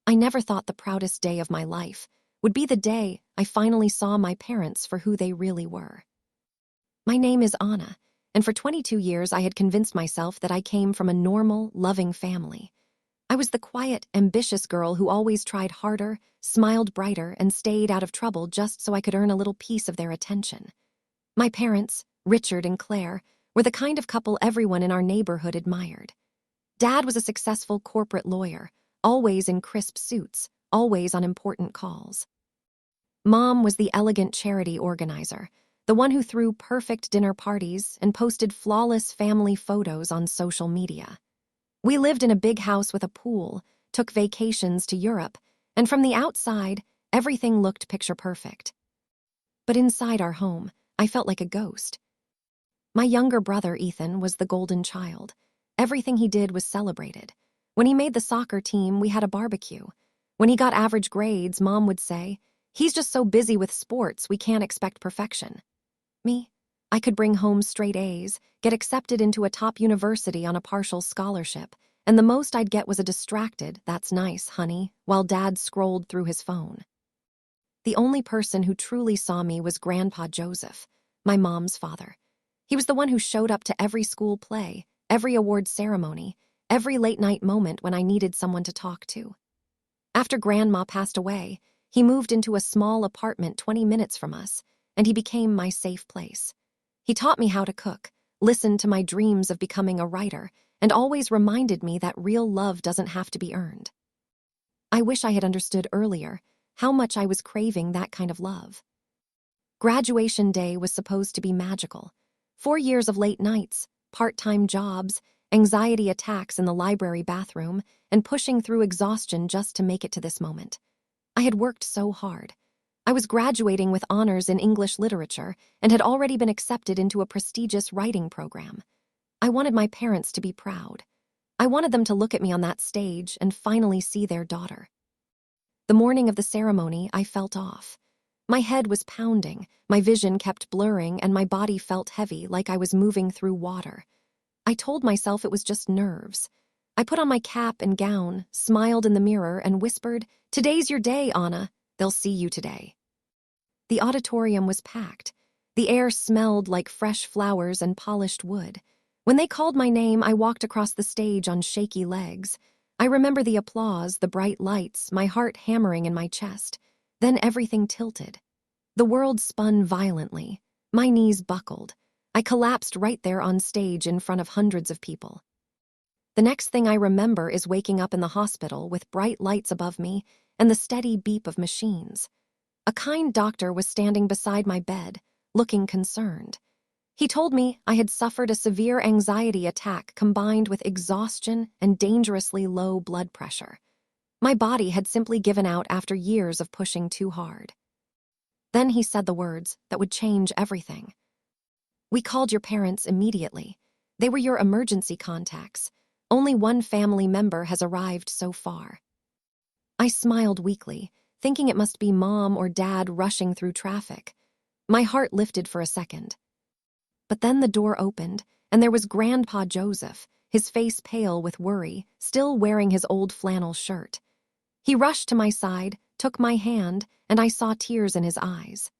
I never thought the proudest day of my life would be the day I finally saw my parents for who they really were. My name is Anna, and for 22 years I had convinced myself that I came from a normal, loving family. I was the quiet, ambitious girl who always tried harder, smiled brighter, and stayed out of trouble just so I could earn a little piece of their attention. My parents, Richard and Claire, were the kind of couple everyone in our neighborhood admired. Dad was a successful corporate lawyer, always in crisp suits, always on important calls. Mom was the elegant charity organizer, the one who threw perfect dinner parties and posted flawless family photos on social media. We lived in a big house with a pool, took vacations to Europe, and from the outside, everything looked picture perfect. But inside our home, I felt like a ghost. My younger brother, Ethan, was the golden child. Everything he did was celebrated. When he made the soccer team, we had a barbecue. When he got average grades, Mom would say, "He's just so busy with sports, we can't expect perfection." Me? I could bring home straight A's, get accepted into a top university on a partial scholarship, and the most I'd get was a distracted, "That's nice, honey," while Dad scrolled through his phone. The only person who truly saw me was Grandpa Joseph, my mom's father. He was the one who showed up to every school play, every award ceremony, every late-night moment when I needed someone to talk to. After Grandma passed away, he moved into a small apartment 20 minutes from us, and he became my safe place. He taught me how to cook, listened to my dreams of becoming a writer, and always reminded me that real love doesn't have to be earned. I wish I had understood earlier how much I was craving that kind of love. Graduation day was supposed to be magical. 4 years of late nights, part-time jobs, anxiety attacks in the library bathroom, and pushing through exhaustion just to make it to this moment. I had worked so hard. I was graduating with honors in English literature and had already been accepted into a prestigious writing program. I wanted my parents to be proud. I wanted them to look at me on that stage and finally see their daughter. The morning of the ceremony, I felt off. My head was pounding, my vision kept blurring, and my body felt heavy, like I was moving through water. I told myself it was just nerves. I put on my cap and gown, smiled in the mirror, and whispered, "Today's your day, Anna. They'll see you today." The auditorium was packed. The air smelled like fresh flowers and polished wood. When they called my name, I walked across the stage on shaky legs. I remember the applause, the bright lights, my heart hammering in my chest. Then everything tilted. The world spun violently. My knees buckled. I collapsed right there on stage in front of hundreds of people. The next thing I remember is waking up in the hospital with bright lights above me and the steady beep of machines. A kind doctor was standing beside my bed, looking concerned. He told me I had suffered a severe anxiety attack combined with exhaustion and dangerously low blood pressure. My body had simply given out after years of pushing too hard. Then he said the words that would change everything. "We called your parents immediately. They were your emergency contacts. Only one family member has arrived so far." I smiled weakly, thinking it must be Mom or Dad rushing through traffic. My heart lifted for a second. But then the door opened, and there was Grandpa Joseph, his face pale with worry, still wearing his old flannel shirt. He rushed to my side, took my hand, and I saw tears in his eyes.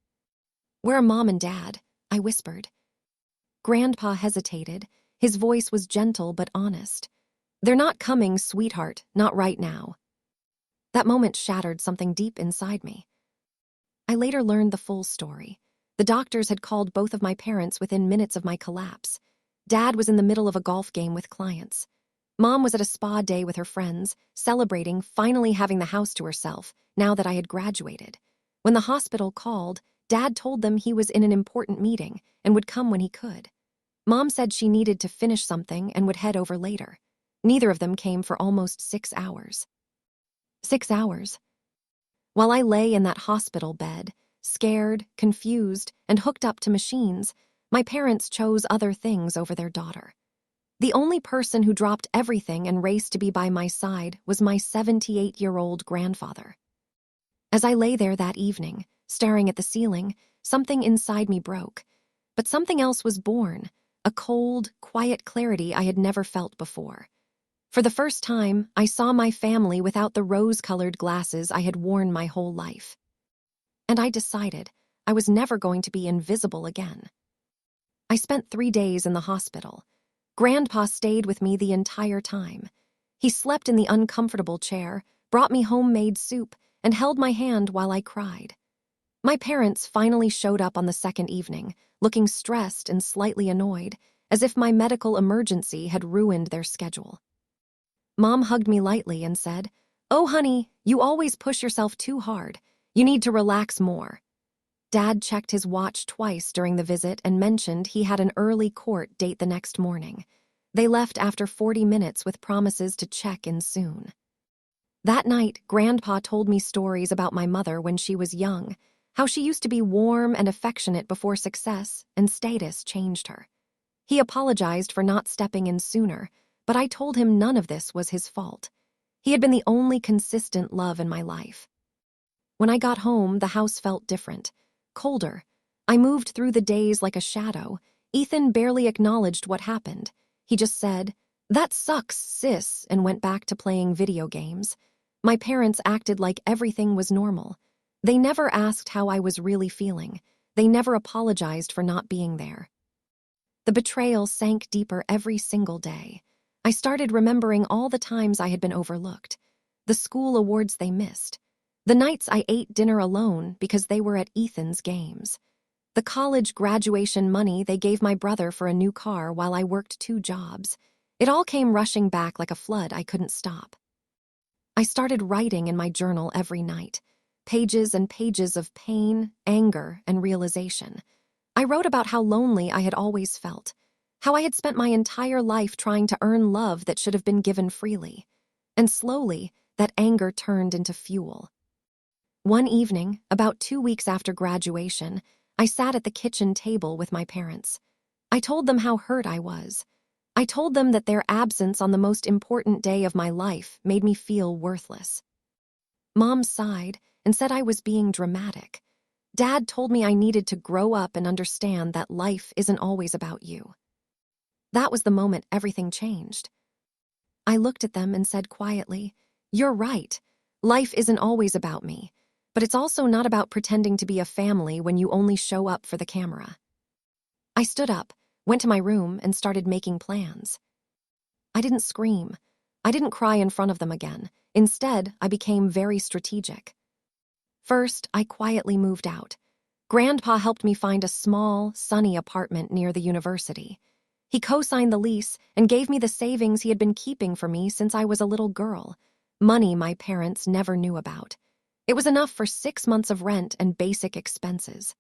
"Where are Mom and Dad?" I whispered. Grandpa hesitated. His voice was gentle but honest. "They're not coming, sweetheart, not right now." That moment shattered something deep inside me. I later learned the full story. The doctors had called both of my parents within minutes of my collapse. Dad was in the middle of a golf game with clients. Mom was at a spa day with her friends, celebrating finally having the house to herself, now that I had graduated. When the hospital called, Dad told them he was in an important meeting and would come when he could. Mom said she needed to finish something and would head over later. Neither of them came for almost 6 hours. 6 hours. While I lay in that hospital bed, scared, confused, and hooked up to machines, my parents chose other things over their daughter. The only person who dropped everything and raced to be by my side was my 78-year-old grandfather. As I lay there that evening, staring at the ceiling, something inside me broke. But something else was born, a cold, quiet clarity I had never felt before. For the first time, I saw my family without the rose-colored glasses I had worn my whole life. And I decided I was never going to be invisible again. I spent 3 days in the hospital. Grandpa stayed with me the entire time. He slept in the uncomfortable chair, brought me homemade soup, and held my hand while I cried. My parents finally showed up on the second evening, looking stressed and slightly annoyed, as if my medical emergency had ruined their schedule. Mom hugged me lightly and said, "Oh, honey, you always push yourself too hard. You need to relax more." Dad checked his watch twice during the visit and mentioned he had an early court date the next morning. They left after 40 minutes with promises to check in soon. That night, Grandpa told me stories about my mother when she was young, how she used to be warm and affectionate before success and status changed her. He apologized for not stepping in sooner, but I told him none of this was his fault. He had been the only consistent love in my life. When I got home, the house felt different, colder. I moved through the days like a shadow. Ethan barely acknowledged what happened. He just said, "That sucks, sis," and went back to playing video games. My parents acted like everything was normal. They never asked how I was really feeling. They never apologized for not being there. The betrayal sank deeper every single day. I started remembering all the times I had been overlooked, the school awards they missed, the nights I ate dinner alone because they were at Ethan's games, the college graduation money they gave my brother for a new car while I worked 2 jobs. It all came rushing back like a flood I couldn't stop. I started writing in my journal every night, pages and pages of pain, anger, and realization. I wrote about how lonely I had always felt, how I had spent my entire life trying to earn love that should have been given freely. And slowly, that anger turned into fuel. One evening, about 2 weeks after graduation, I sat at the kitchen table with my parents. I told them how hurt I was. I told them that their absence on the most important day of my life made me feel worthless. Mom sighed and said I was being dramatic. Dad told me I needed to grow up and understand that life isn't always about you. That was the moment everything changed. I looked at them and said quietly, "You're right. Life isn't always about me, but it's also not about pretending to be a family when you only show up for the camera." I stood up, went to my room, and started making plans. I didn't scream. I didn't cry in front of them again. Instead, I became very strategic. First, I quietly moved out. Grandpa helped me find a small, sunny apartment near the university. He co-signed the lease and gave me the savings he had been keeping for me since I was a little girl, money my parents never knew about. It was enough for 6 months of rent and basic expenses.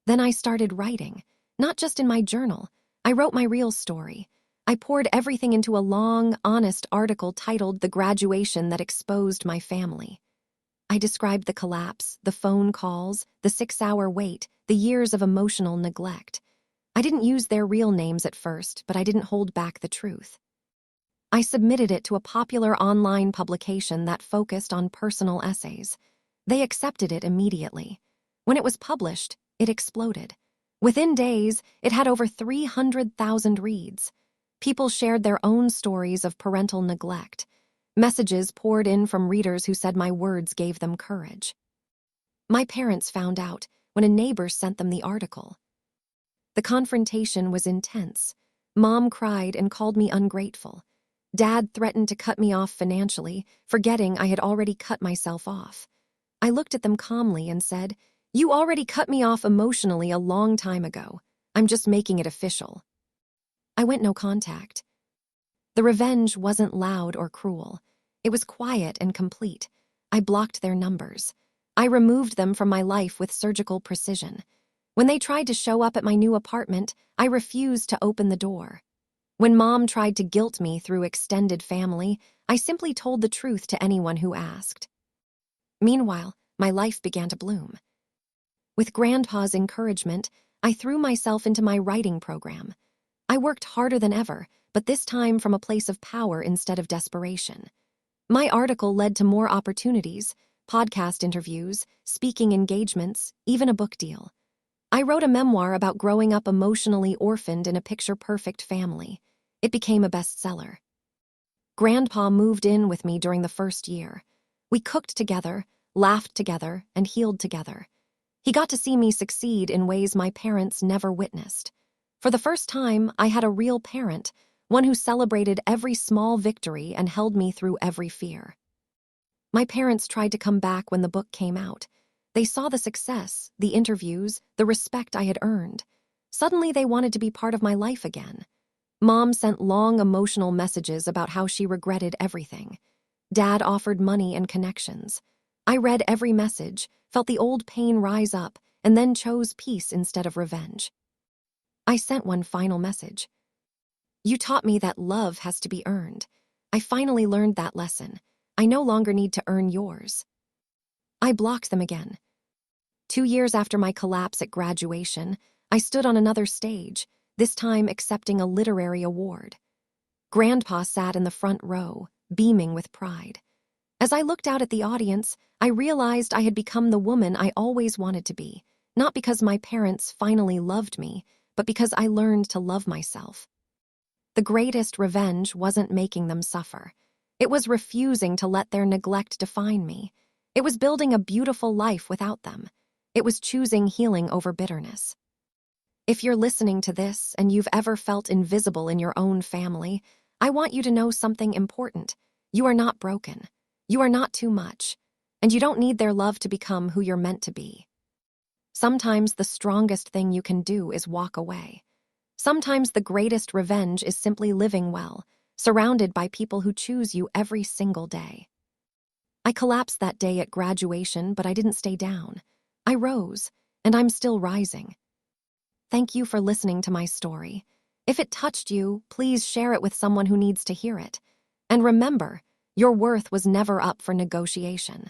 Then I started writing, not just in my journal. I wrote my real story. I poured everything into a long, honest article titled "The Graduation That Exposed My Family." I described the collapse, the phone calls, the 6-hour wait, the years of emotional neglect. I didn't use their real names at first, but I didn't hold back the truth. I submitted it to a popular online publication that focused on personal essays. They accepted it immediately. When it was published, it exploded. Within days, it had over 300,000 reads. People shared their own stories of parental neglect. Messages poured in from readers who said my words gave them courage. My parents found out when a neighbor sent them the article. The confrontation was intense. Mom cried and called me ungrateful. Dad threatened to cut me off financially, forgetting I had already cut myself off. I looked at them calmly and said, "You already cut me off emotionally a long time ago. I'm just making it official." I went no contact. The revenge wasn't loud or cruel. It was quiet and complete. I blocked their numbers. I removed them from my life with surgical precision. When they tried to show up at my new apartment, I refused to open the door. When Mom tried to guilt me through extended family, I simply told the truth to anyone who asked. Meanwhile, my life began to bloom. With Grandpa's encouragement, I threw myself into my writing program. I worked harder than ever, but this time from a place of power instead of desperation. My article led to more opportunities, podcast interviews, speaking engagements, even a book deal. I wrote a memoir about growing up emotionally orphaned in a picture-perfect family. It became a bestseller. Grandpa moved in with me during the first year. We cooked together, laughed together, and healed together. He got to see me succeed in ways my parents never witnessed. For the first time, I had a real parent, one who celebrated every small victory and held me through every fear. My parents tried to come back when the book came out. They saw the success, the interviews, the respect I had earned. Suddenly, they wanted to be part of my life again. Mom sent long, emotional messages about how she regretted everything. Dad offered money and connections. I read every message, felt the old pain rise up, and then chose peace instead of revenge. I sent one final message. You taught me that love has to be earned. I finally learned that lesson. I no longer need to earn yours. I blocked them again. 2 years after my collapse at graduation, I stood on another stage, this time accepting a literary award. Grandpa sat in the front row, beaming with pride. As I looked out at the audience, I realized I had become the woman I always wanted to be, not because my parents finally loved me, but because I learned to love myself. The greatest revenge wasn't making them suffer. It was refusing to let their neglect define me. It was building a beautiful life without them. It was choosing healing over bitterness. If you're listening to this and you've ever felt invisible in your own family, I want you to know something important. You are not broken. You are not too much. And you don't need their love to become who you're meant to be. Sometimes the strongest thing you can do is walk away. Sometimes the greatest revenge is simply living well, surrounded by people who choose you every single day. I collapsed that day at graduation, but I didn't stay down. I rose, and I'm still rising. Thank you for listening to my story. If it touched you, please share it with someone who needs to hear it. And remember, your worth was never up for negotiation.